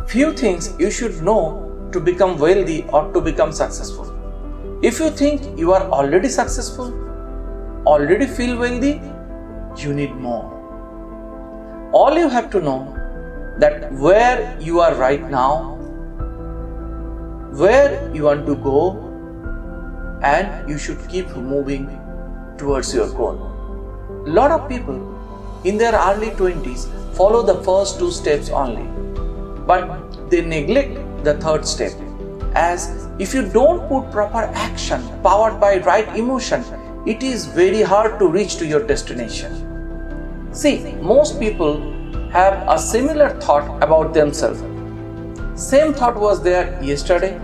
Few things you should know to become wealthy or to become successful. If you think you are already successful, already feel wealthy, you need more. All you have to know that where you are right now, where you want to go, and you should keep moving towards your goal. A lot of people in their early 20s follow the first two steps only, but they neglect the third step, as if you don't put proper action powered by right emotion, it is very hard to reach to your destination. See, most people have a similar thought about themselves. Same thought was there yesterday,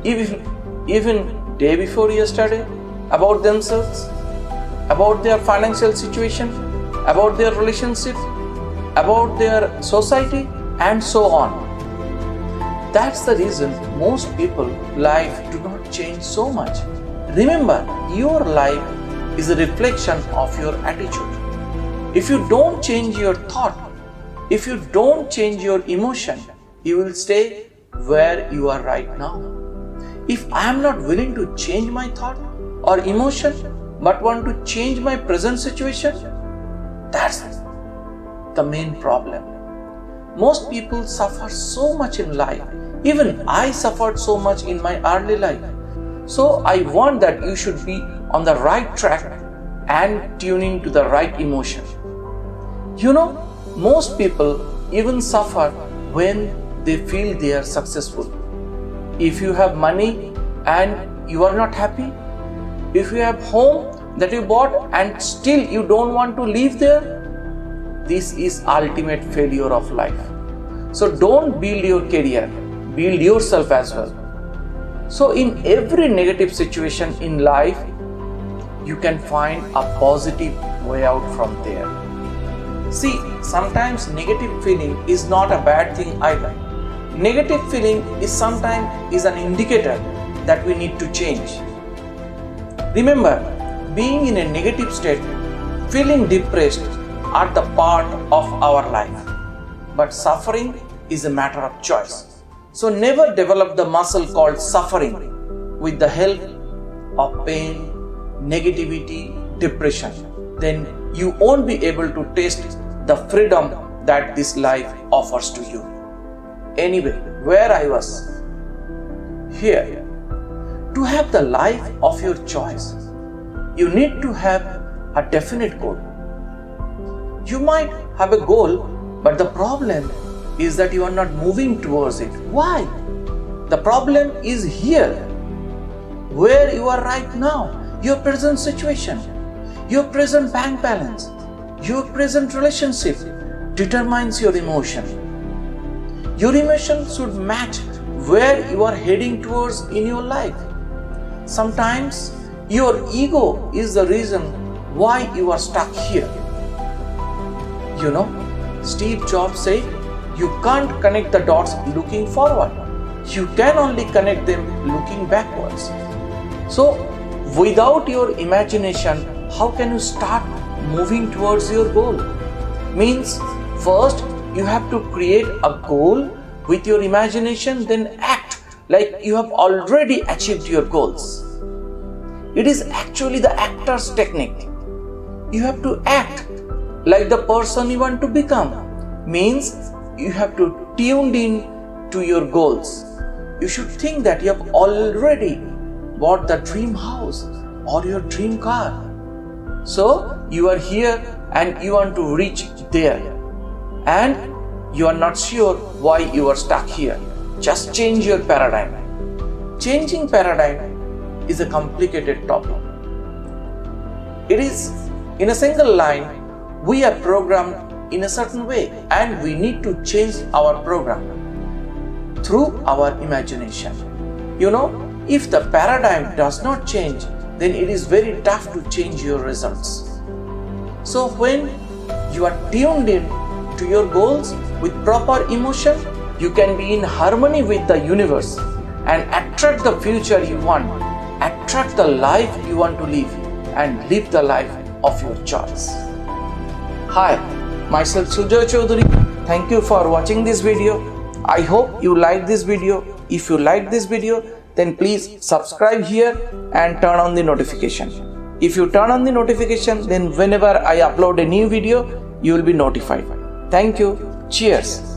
even day before yesterday, about themselves, about their financial situation, about their relationship, about their society, and so on. That's the reason most people life do not change so much. Remember, your life is a reflection of your attitude. If you don't change your thought, if you don't change your emotion, you will stay where you are right now. If I am not willing to change my thought or emotion, but want to change my present situation, that's the main problem. Most people suffer so much in life. Even I suffered so much in my early life. So I want that you should be on the right track and tuning to the right emotion. You know, most people even suffer when they feel they are successful. If you have money and you are not happy, if you have home that you bought and still you don't want to live there, this is ultimate failure of life. So don't build your career, build yourself as well. So in every negative situation in life, you can find a positive way out from there. See, sometimes negative feeling is not a bad thing either. Negative feeling is sometimes an indicator that we need to change. Remember, being in a negative state, feeling depressed are the part of our life. But suffering is a matter of choice. So never develop the muscle called suffering with the help of pain, negativity, depression. Then you won't be able to taste the freedom that this life offers to you. Anyway, where I was? Here. To have the life of your choice, you need to have a definite goal. You might have a goal, but the problem is that you are not moving towards it. Why? The problem is here, where you are right now, your present situation, your present bank balance, your present relationship determines your emotion. Your emotion should match where you are heading towards in your life. Sometimes your ego is the reason why you are stuck here. You know, Steve Jobs said, you can't connect the dots looking forward. You can only connect them looking backwards. So, without your imagination, how can you start moving towards your goal? Means, first you have to create a goal with your imagination, then act like you have already achieved your goals. It is actually the actor's technique. You have to act like the person you want to become. Means you have to tune in to your goals. You should think that you have already bought the dream house or your dream car. So you are here and you want to reach there. And you are not sure why you are stuck here. Just change your paradigm. Changing paradigm is a complicated topic. It is in a single line, we are programmed in a certain way and we need to change our program through our imagination. You know, if the paradigm does not change, then it is very tough to change your results. So when you are tuned in to your goals with proper emotion, you can be in harmony with the universe and attract the future you want, attract the life you want to live, and live the life of your choice. Hi, myself Sujoy Chaudhary. Thank you for watching this video. I hope you like this video. If you like this video, then please subscribe here and turn on the notification. If you turn on the notification, then whenever I upload a new video, you will be notified. Thank you. Cheers.